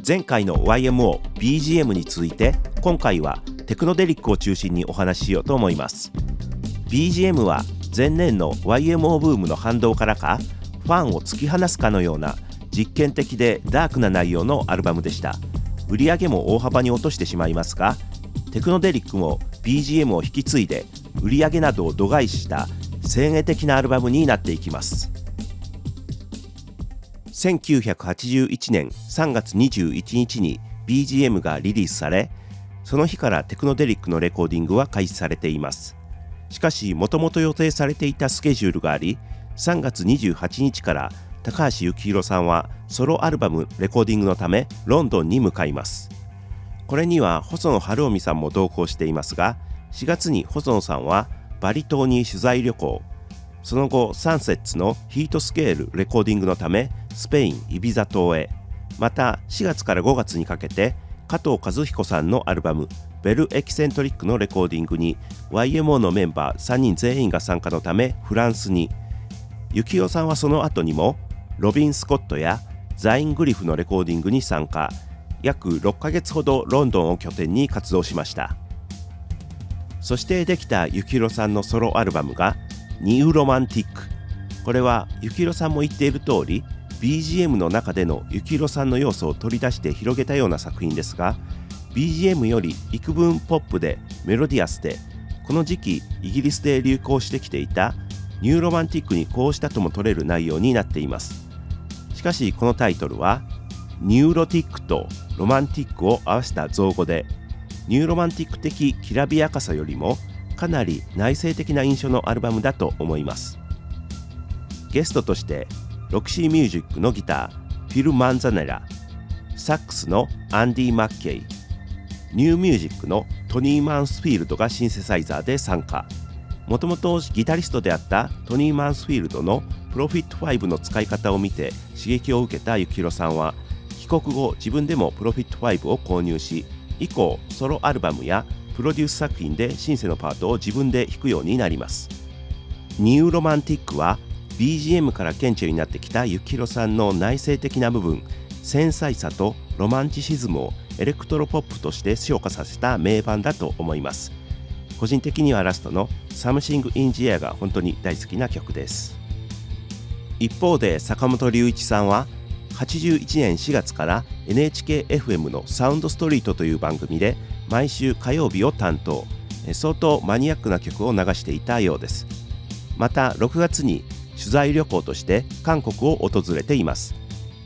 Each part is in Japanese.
前回の YMO BGM に続いて今回はテクノデリックを中心にお話ししようと思います。 BGM は前年の YMO ブームの反動からかファンを突き放すかのような実験的でダークな内容のアルバムでした。売り上げも大幅に落としてしまいますが、テクノデリックも BGM を引き継いで売り上げなどを度外視した先鋭的なアルバムになっていきます。1981年3月21日に BGM がリリースされ、その日からテクノデリックのレコーディングは開始されています。しかしもともと予定されていたスケジュールがあり、3月28日から高橋幸宏さんはソロアルバムレコーディングのためロンドンに向かいます。これには細野晴臣さんも同行していますが、4月に細野さんはバリ島に取材旅行、その後サンセッツのヒートスケールレコーディングのためスペイン・イビザ島へ、また4月から5月にかけて加藤和彦さんのアルバムベルエキセントリックのレコーディングに YMO のメンバー3人全員が参加のためフランスに、幸宏さんはその後にもロビン・スコットやザイン・グリフのレコーディングに参加、約6ヶ月ほどロンドンを拠点に活動しました。そしてできた幸宏さんのソロアルバムがニューロマンティック。これは幸宏さんも言っている通り BGM の中での幸宏さんの要素を取り出して広げたような作品ですが、 BGM より幾分ポップでメロディアスで、この時期イギリスで流行してきていたニューロマンティックにこうしたとも取れる内容になっています。しかしこのタイトルはニューロティックとロマンティックを合わせた造語で、ニューロマンティック的きらびやかさよりもかなり内省的な印象のアルバムだと思います。ゲストとしてロキシーミュージックのギターフィル・マンザネラ、サックスのアンディ・マッケイ、ニューミュージックのトニー・マンスフィールドがシンセサイザーで参加。もともとギタリストであったトニー・マンスフィールドのプロフィット5の使い方を見て刺激を受けた幸宏さんは、帰国後自分でもプロフィット5を購入し、以降ソロアルバムやプロデュース作品でシンセのパートを自分で弾くようになります。ニューロマンティックは BGM から顕著になってきた幸宏さんの内省的な部分、繊細さとロマンチシズムをエレクトロポップとして昇華させた名盤だと思います。個人的にはラストの Something in the Air が本当に大好きな曲です。一方で坂本龍一さんは81年4月から NHK-FM のサウンドストリートという番組で毎週火曜日を担当、相当マニアックな曲を流していたようです。また6月に取材旅行として韓国を訪れています。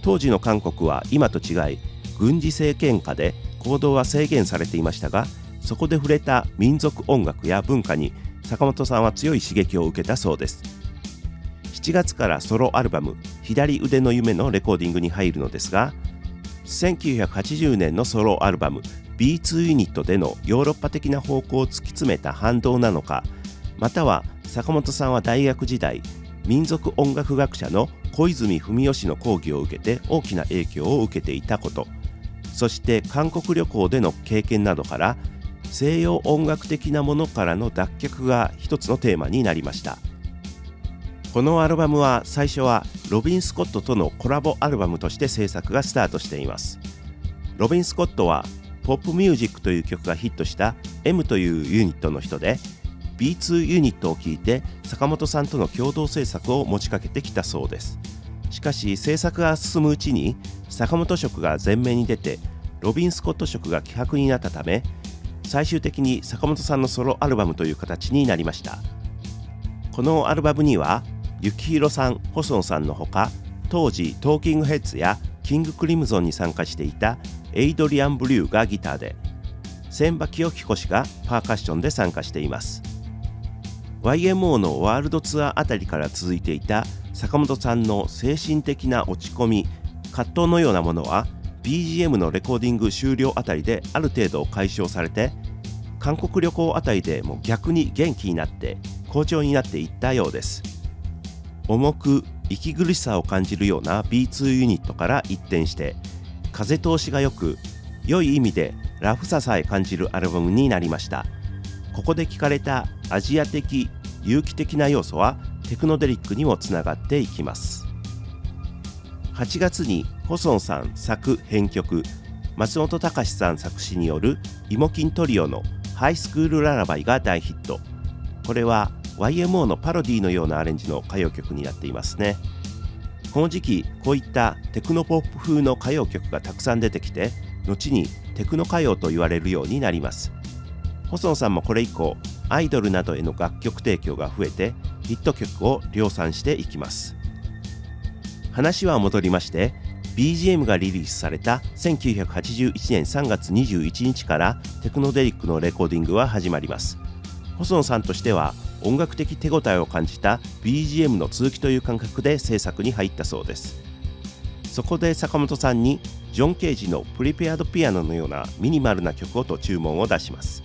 当時の韓国は今と違い軍事政権下で行動は制限されていましたが、そこで触れた民族音楽や文化に坂本さんは強い刺激を受けたそうです。7月からソロアルバム左腕の夢のレコーディングに入るのですが、1980年のソロアルバム B2 ユニットでのヨーロッパ的な方向を突き詰めた反動なのか、または坂本さんは大学時代民族音楽学者の小泉文雄氏の講義を受けて大きな影響を受けていたこと、そして韓国旅行での経験などから西洋音楽的なものからの脱却が一つのテーマになりました。このアルバムは最初はロビン・スコットとのコラボアルバムとして制作がスタートしています。ロビン・スコットはポップミュージックという曲がヒットした M というユニットの人で、 B2 ユニットを聴いて坂本さんとの共同制作を持ちかけてきたそうです。しかし制作が進むうちに坂本色が前面に出てロビン・スコット色が希薄になったため、最終的に坂本さんのソロアルバムという形になりました。このアルバムには幸宏さん、細野さんのほか、当時トーキングヘッズやキングクリムゾンに参加していたエイドリアン・ブリューがギターで、千葉清彦氏がパーカッションで参加しています。 YMO のワールドツアーあたりから続いていた坂本さんの精神的な落ち込み、葛藤のようなものは BGM のレコーディング終了あたりである程度解消されて、韓国旅行あたりでも逆に元気になって好調になっていったようです。重く息苦しさを感じるような B2 ユニットから一転して風通しが良く、良い意味でラフささえ感じるアルバムになりました。ここで聞かれたアジア的有機的な要素はテクノデリックにもつながっていきます。8月に細野さん作編曲松本隆さん作詞によるイモキントリオのハイスクールララバイが大ヒット。これは YMO のパロディのようなアレンジの歌謡曲になっていますね。この時期こういったテクノポップ風の歌謡曲がたくさん出てきて、後にテクノ歌謡と言われるようになります。細野さんもこれ以降アイドルなどへの楽曲提供が増えてヒット曲を量産していきます。話は戻りまして、 BGM がリリースされた1981年3月21日からテクノデリックのレコーディングは始まります。細野さんとしては音楽的手応えを感じた BGM の続きという感覚で制作に入ったそうです。そこで坂本さんにジョン・ケージのプリペアドピアノのようなミニマルな曲をと注文を出します。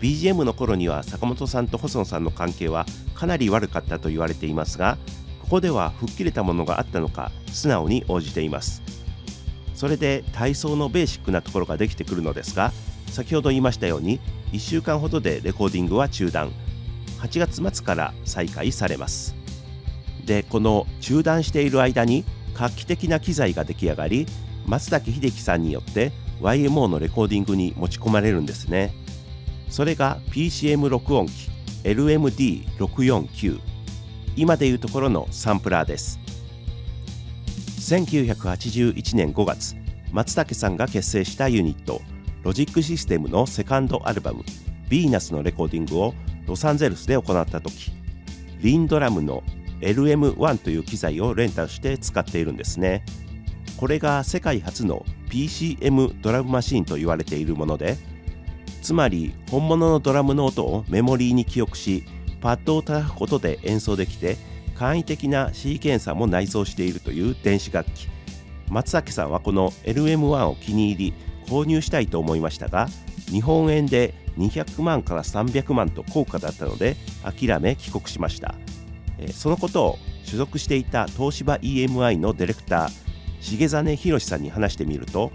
BGM の頃には坂本さんと細野さんの関係はかなり悪かったと言われていますが、ここでは吹っ切れたものがあったのか素直に応じています。それで体操のベーシックなところができてくるのですが、先ほど言いましたように1週間ほどでレコーディングは中断、8月末から再開されます。で、この中断している間に画期的な機材が出来上がり、松崎秀樹さんによって YMO のレコーディングに持ち込まれるんですね。それが PCM 録音機 LMD649、今でいうところのサンプラーです。1981年5月、松竹さんが結成したユニットロジックシステムのセカンドアルバムヴィーナスのレコーディングをロサンゼルスで行った時、リンドラムの LM1 という機材をレンタルして使っているんですね。これが世界初の PCM ドラムマシンと言われているもので、つまり本物のドラムの音をメモリーに記憶し、パッドを叩くことで演奏できて、簡易的なシーケンサーも内蔵しているという電子楽器。松崎さんはこの LM1 を気に入り購入したいと思いましたが、日本円で200万から300万と高価だったので諦め帰国しました。そのことを所属していた東芝 EMI のディレクター重実博さんに話してみると、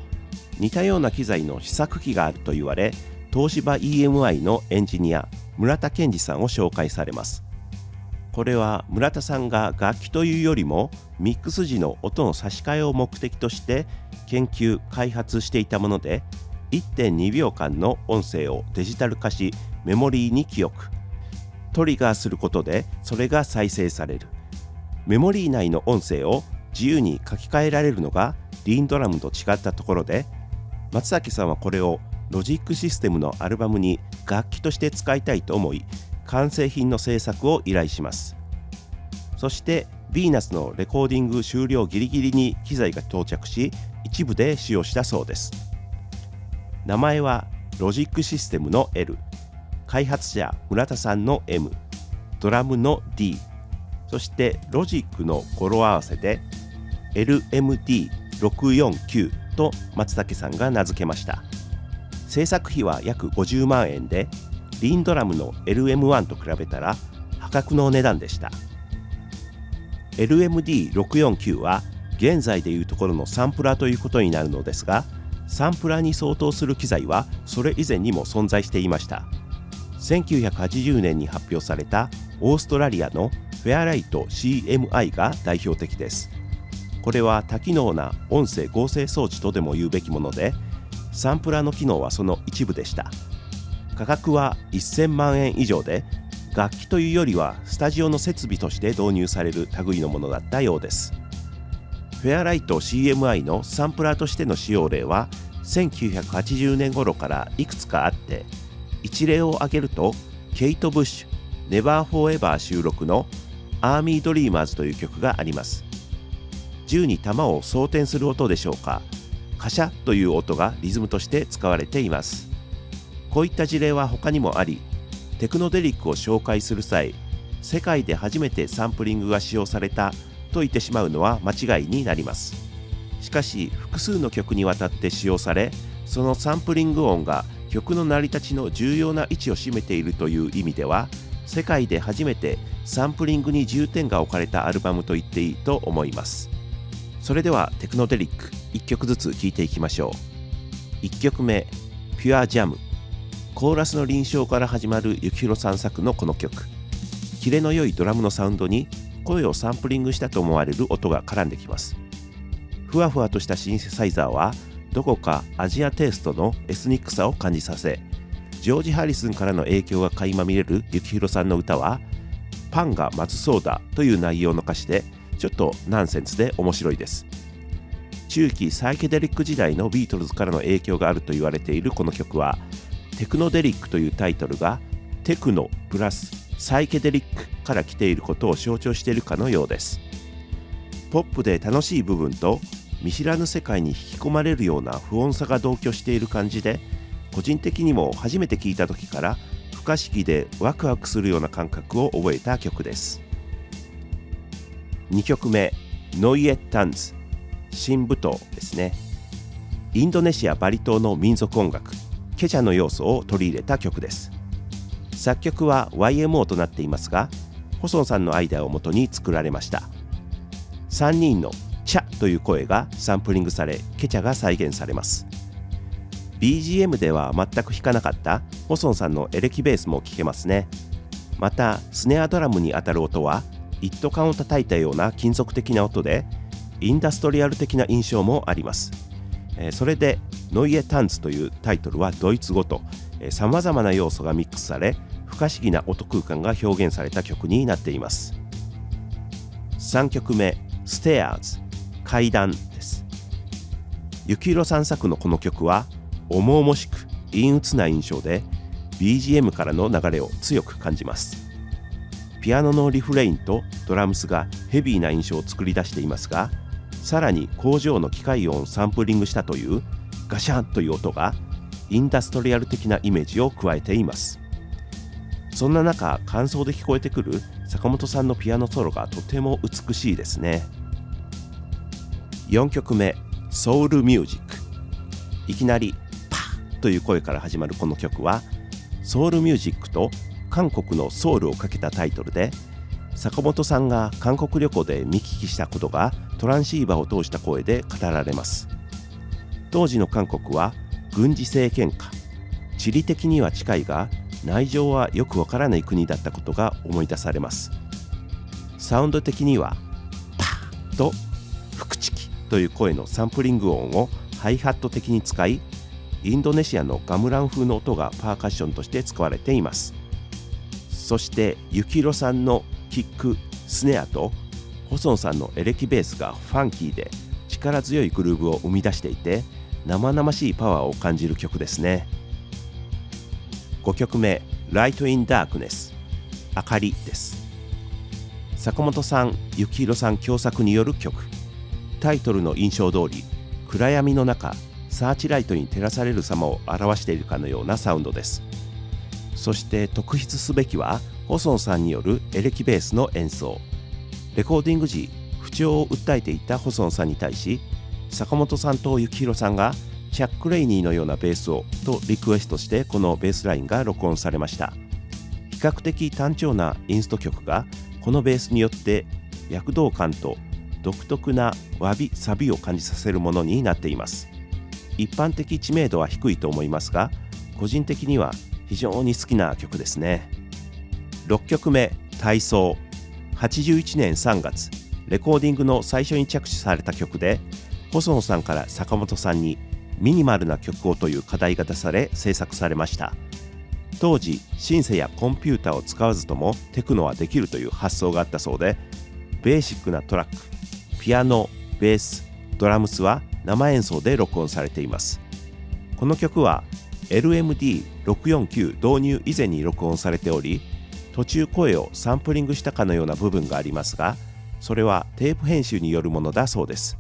似たような機材の試作機があると言われ、東芝 EMI のエンジニア村田健二さんを紹介されます。これは村田さんが楽器というよりもミックス時の音の差し替えを目的として研究開発していたもので、1.2 秒間の音声をデジタル化しメモリーに記憶、トリガーすることでそれが再生される。メモリー内の音声を自由に書き換えられるのがリンドラムと違ったところで、松崎さんはこれをロジックシステムのアルバムに楽器として使いたいと思い、完成品の制作を依頼します。そしてヴィーナスのレコーディング終了ギリギリに機材が到着し、一部で使用したそうです。名前はロジックシステムの L、 開発者村田さんの M、 ドラムの D、 そしてロジックの語呂合わせで LMD649 と松竹さんが名付けました。制作費は約50万円で、リンドラムの LM1 と比べたら破格の値段でした。 LMD649 は現在でいうところのサンプラーということになるのですが、サンプラーに相当する機材はそれ以前にも存在していました。1980年に発表されたオーストラリアのフェアライト CMI が代表的です。これは多機能な音声合成装置とでも言うべきもので、サンプラーの機能はその一部でした。価格は1000万円以上で、楽器というよりはスタジオの設備として導入される類のものだったようです。フェアライト CMI のサンプラーとしての使用例は1980年頃からいくつかあって、一例を挙げるとケイト・ブッシュ Never Forever 収録のアーミードリーマーズという曲があります。銃に弾を装填する音でしょうか、カシャという音がリズムとして使われています。こういった事例は他にもあり、テクノデリックを紹介する際、世界で初めてサンプリングが使用されたと言ってしまうのは間違いになります。しかし複数の曲にわたって使用され、そのサンプリング音が曲の成り立ちの重要な位置を占めているという意味では、世界で初めてサンプリングに重点が置かれたアルバムと言っていいと思います。それではテクノデリック1曲ずつ聴いていきましょう。1曲目、ピュアジャム。コーラスの臨床から始まる幸宏さん作のこの曲。キレの良いドラムのサウンドに声をサンプリングしたと思われる音が絡んできます。ふわふわとしたシンセサイザーはどこかアジアテイストのエスニックさを感じさせ、ジョージ・ハリスンからの影響が垣間見れる幸宏さんの歌は、パンがまずそうだという内容の歌詞でちょっとナンセンスで面白いです。中期サイケデリック時代のビートルズからの影響があると言われているこの曲は、テクノデリックというタイトルがテクノプラスサイケデリックから来ていることを象徴しているかのようです。ポップで楽しい部分と見知らぬ世界に引き込まれるような不穏さが同居している感じで、個人的にも初めて聴いた時から不可思議でワクワクするような感覚を覚えた曲です。2曲目、ノイエッタンズ、新舞踏ですね。インドネシア・バリ島の民族音楽ケチャの要素を取り入れた曲です。作曲は YMO となっていますが、細野さんのアイデアをもとに作られました。3人のチャという声がサンプリングされ、ケチャが再現されます。 BGM では全く弾かなかった細野さんのエレキベースも聴けますね。またスネアドラムに当たる音は一斗缶を叩いたような金属的な音で、インダストリアル的な印象もあります。それでノイエタンズというタイトルはドイツ語とさまざまな要素がミックスされ、不可思議な音空間が表現された曲になっています。3曲目、ステアーズ、階段です。幸宏さん作のこの曲は重々しく陰鬱な印象で、 BGM からの流れを強く感じます。ピアノのリフレインとドラムスがヘビーな印象を作り出していますが、さらに工場の機械音をサンプリングしたというガシャンという音がインダストリアル的なイメージを加えています。そんな中、間奏で聞こえてくる坂本さんのピアノソロがとても美しいですね。4曲目、ソウルミュージック。いきなりパーという声から始まるこの曲は、ソウルミュージックと韓国のソウルをかけたタイトルで、坂本さんが韓国旅行で見聞きしたことがトランシーバーを通した声で語られます。当時の韓国は軍事政権下、地理的には近いが内情はよくわからない国だったことが思い出されます。サウンド的にはパーとフクチキという声のサンプリング音をハイハット的に使い、インドネシアのガムラン風の音がパーカッションとして使われています。そして幸宏さんのキック、スネアと細野さんのエレキベースがファンキーで力強いグルーヴを生み出していて、生々しいパワーを感じる曲ですね。5曲目、ライト・イン・ダークネス、明かりです。坂本さん、幸宏さん共作による曲。タイトルの印象通り、暗闇の中サーチライトに照らされる様を表しているかのようなサウンドです。そして特筆すべきは細野さんによるエレキベースの演奏。レコーディング時不調を訴えていた細野さんに対し、坂本さんと幸宏さんがチャック・レイニーのようなベースをとリクエストして、このベースラインが録音されました。比較的単調なインスト曲がこのベースによって躍動感と独特なわびサビを感じさせるものになっています。一般的知名度は低いと思いますが、個人的には非常に好きな曲ですね。6曲目、体操。81年3月、レコーディングの最初に着手された曲で、細野さんから坂本さんにミニマルな曲をという課題が出され制作されました。当時シンセやコンピューターを使わずともテクノはできるという発想があったそうで、ベーシックなトラック、ピアノ、ベース、ドラムスは生演奏で録音されています。この曲は LMD649 導入以前に録音されており、途中声をサンプリングしたかのような部分がありますが、それはテープ編集によるものだそうです。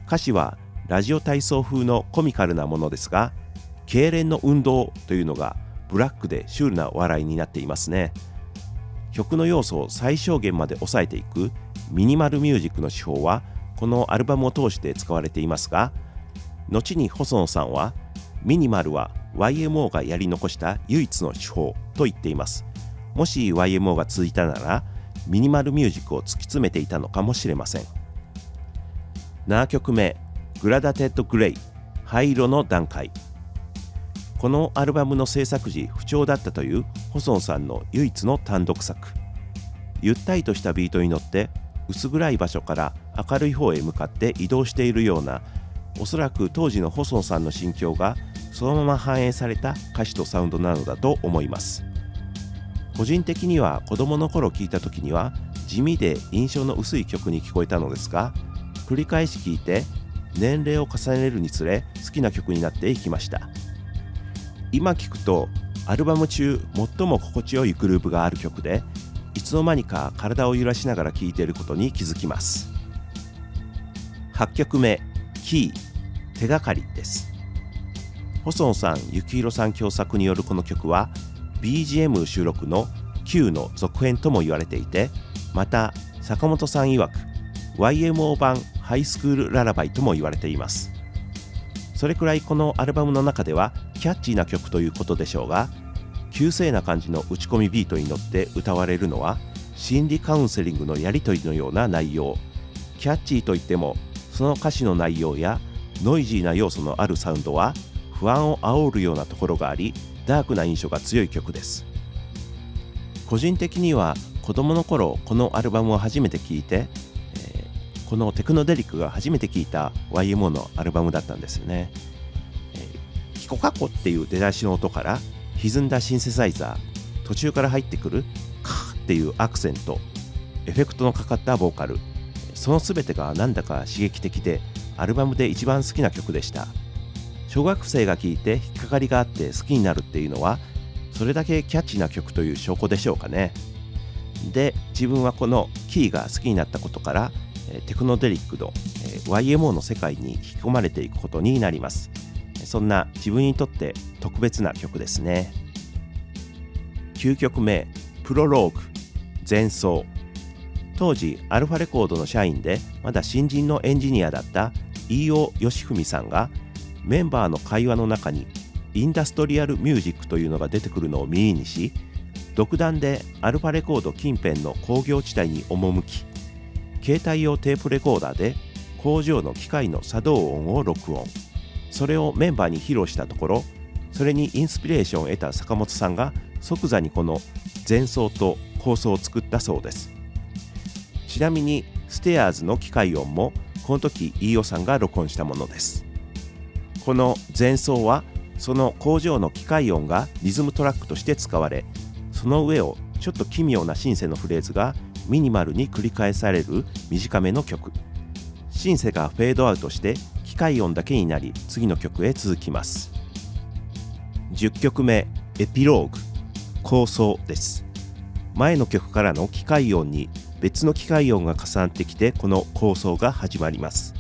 歌詞はラジオ体操風のコミカルなものですが、痙攣の運動というのがブラックでシュールな笑いになっていますね。曲の要素を最小限まで抑えていくミニマルミュージックの手法はこのアルバムを通して使われていますが、後に細野さんはミニマルは YMO がやり残した唯一の手法と言っています。もし YMO が続いたならミニマルミュージックを突き詰めていたのかもしれません。7曲目、グラダテッドグレイ、灰色の段階。このアルバムの制作時不調だったという細野さんの唯一の単独作。ゆったりとしたビートに乗って薄暗い場所から明るい方へ向かって移動しているようなおそらく当時の細野さんの心境がそのまま反映された歌詞とサウンドなのだと思います。個人的には子供の頃聴いた時には地味で印象の薄い曲に聞こえたのですが、繰り返し聴いて年齢を重ねるにつれ好きな曲になっていきました。今聴くとアルバム中最も心地よいグルーヴがある曲で、いつの間にか体を揺らしながら聴いていることに気づきます。8曲目、キー、手がかりです。細野さん、幸宏さん共作によるこの曲は BGM 収録の Q の続編とも言われていて、また坂本さん曰く YMO 版ハイスクールララバイとも言われています。それくらいこのアルバムの中ではキャッチーな曲ということでしょうが、急性な感じの打ち込みビートに乗って歌われるのは心理カウンセリングのやり取りのような内容。キャッチーといってもその歌詞の内容やノイジーな要素のあるサウンドは不安を煽るようなところがあり、ダークな印象が強い曲です。個人的には子供の頃このアルバムを初めて聴いて、このテクノデリックが初めて聴いた YMO のアルバムだったんですよね。キコカコっていう出だしの音から歪んだシンセサイザー、途中から入ってくるカーっていうアクセント、エフェクトのかかったボーカル、その全てがなんだか刺激的でアルバムで一番好きな曲でした。小学生が聴いて引っかかりがあって好きになるっていうのはそれだけキャッチーな曲という証拠でしょうかね。で、自分はこのキーが好きになったことからテクノデリックの YMO の世界に引き込まれていくことになります。そんな自分にとって特別な曲ですね。9曲目、プロローグ、前奏。当時アルファレコードの社員でまだ新人のエンジニアだった飯尾義文さんがメンバーの会話の中にインダストリアルミュージックというのが出てくるのを耳にし、独断でアルファレコード近辺の工業地帯に赴き、携帯用テープレコーダーで工場の機械の作動音を録音。それをメンバーに披露したところ、それにインスピレーションを得た坂本さんが即座にこの前奏と構想を作ったそうです。ちなみにステアーズの機械音もこの時飯尾さんが録音したものです。この前奏はその工場の機械音がリズムトラックとして使われ、その上をちょっと奇妙なシンセのフレーズがミニマルに繰り返される短めの曲。シンセがフェードアウトして機械音だけになり、次の曲へ続きます。10曲目、エピローグ、構想です。前の曲からの機械音に別の機械音が重なってきて、この構想が始まります。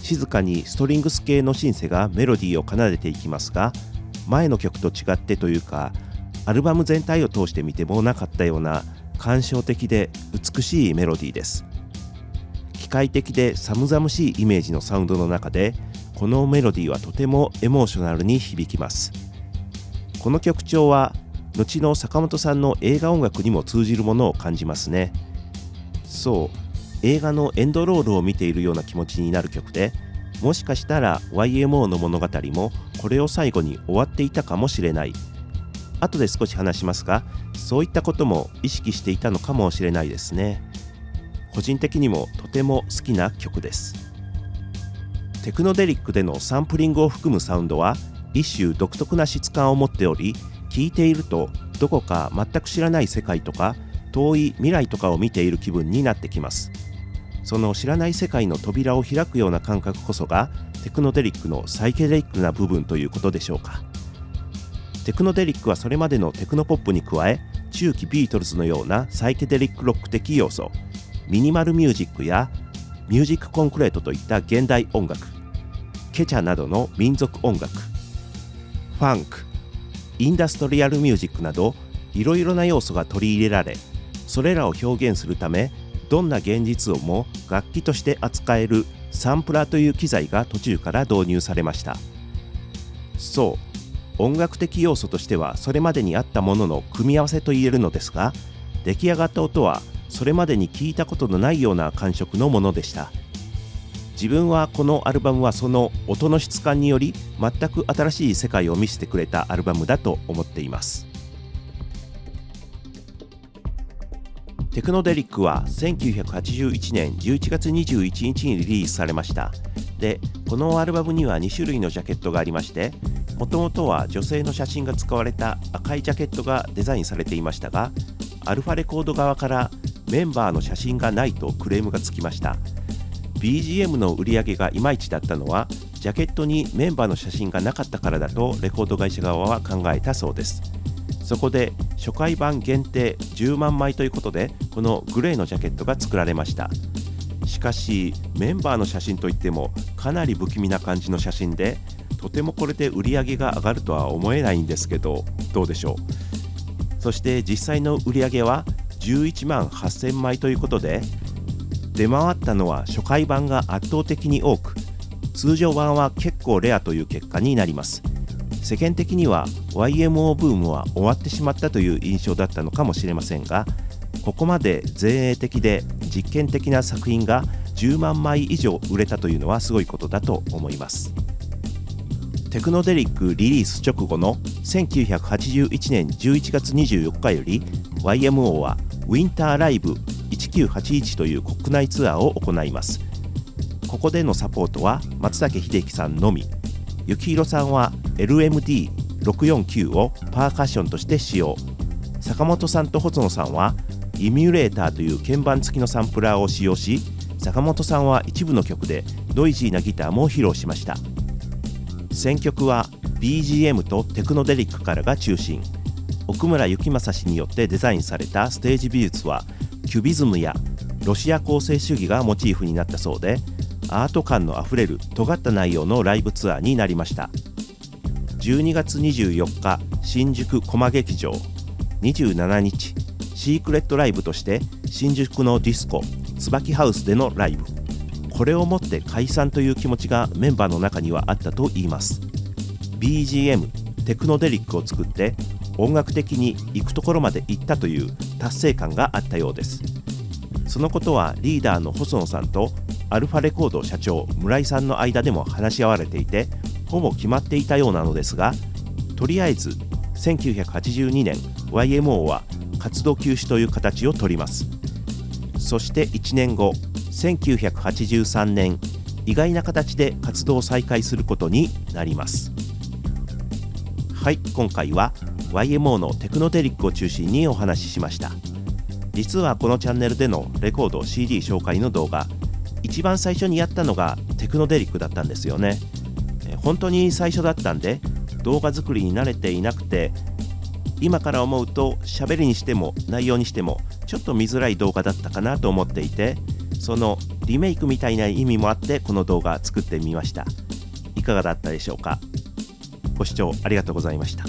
静かにストリングス系のシンセがメロディーを奏でていきますが、前の曲と違ってというか、アルバム全体を通して見てもなかったような感傷的で美しいメロディーです。機械的で寒々しいイメージのサウンドの中で、このメロディーはとてもエモーショナルに響きます。この曲調は後の坂本さんの映画音楽にも通じるものを感じますね。そう、映画のエンドロールを見ているような気持ちになる曲で、もしかしたら YMO の物語もこれを最後に終わっていたかもしれない。後で少し話しますが、そういったことも意識していたのかもしれないですね。個人的にもとても好きな曲です。テクノデリックでのサンプリングを含むサウンドは一種独特な質感を持っており、聴いているとどこか全く知らない世界とか遠い未来とかを見ている気分になってきます。その知らない世界の扉を開くような感覚こそがテクノデリックのサイケデリックな部分ということでしょうか。テクノデリックはそれまでのテクノポップに加え、中期ビートルズのようなサイケデリックロック的要素、ミニマルミュージックやミュージックコンクレートといった現代音楽、ケチャなどの民族音楽、ファンク、インダストリアルミュージックなどいろいろな要素が取り入れられ、それらを表現するためどんな現実音も楽器として扱えるサンプラーという機材が途中から導入されました。そう、音楽的要素としてはそれまでにあったものの組み合わせと言えるのですが、出来上がった音はそれまでに聞いたことのないような感触のものでした。自分はこのアルバムはその音の質感により全く新しい世界を見せてくれたアルバムだと思っています。テクノデリックは1981年11月21日にリリースされました。で、このアルバムには2種類のジャケットがありまして、もともとは女性の写真が使われた赤いジャケットがデザインされていましたが、アルファレコード側からメンバーの写真がないとクレームがつきました。 BGM の売り上げがいまいちだったのは、ジャケットにメンバーの写真がなかったからだとレコード会社側は考えたそうです。そこで初回版限定10万枚ということで、このグレーのジャケットが作られました。しかしメンバーの写真といってもかなり不気味な感じの写真で、とてもこれで売り上げが上がるとは思えないんですけど、どうでしょう。そして実際の売り上げは11万8000枚ということで、出回ったのは初回版が圧倒的に多く、通常版は結構レアという結果になります。世間的には YMO ブームは終わってしまったという印象だったのかもしれませんが、ここまで前衛的で実験的な作品が10万枚以上売れたというのはすごいことだと思います。テクノデリックリリース直後の1981年11月24日より YMO はウィンターライブ1981という国内ツアーを行います。ここでのサポートは松竹秀樹さんのみ。幸宏さんは LMD649 をパーカッションとして使用。坂本さんと細野さんはイミュレーターという鍵盤付きのサンプラーを使用し、坂本さんは一部の曲でノイジーなギターも披露しました。選曲は BGM とテクノデリックからが中心。奥村幸正氏によってデザインされたステージ美術はキュビズムやロシア構成主義がモチーフになったそうで、アート感のあふれる尖った内容のライブツアーになりました。12月24日新宿コマ劇場、27日シークレットライブとして新宿のディスコ椿ハウスでのライブ。これをもって解散という気持ちがメンバーの中にはあったといいます。 BGM テクノデリックを作って音楽的に行くところまで行ったという達成感があったようです。そのことはリーダーの細野さんとアルファレコード社長村井さんの間でも話し合われていて、ほぼ決まっていたようなのですが、とりあえず1982年 YMO は活動休止という形を取ります。そして1年後1983年、意外な形で活動を再開することになります。はい、今回は YMO のテクノデリックを中心にお話ししました。実はこのチャンネルでのレコード CD 紹介の動画、一番最初にやったのがテクノデリックだったんですよね。本当に最初だったんで動画作りに慣れていなくて、今から思うと喋りにしても内容にしてもちょっと見づらい動画だったかなと思っていて、そのリメイクみたいな意味もあってこの動画作ってみました。いかがだったでしょうか。ご視聴ありがとうございました。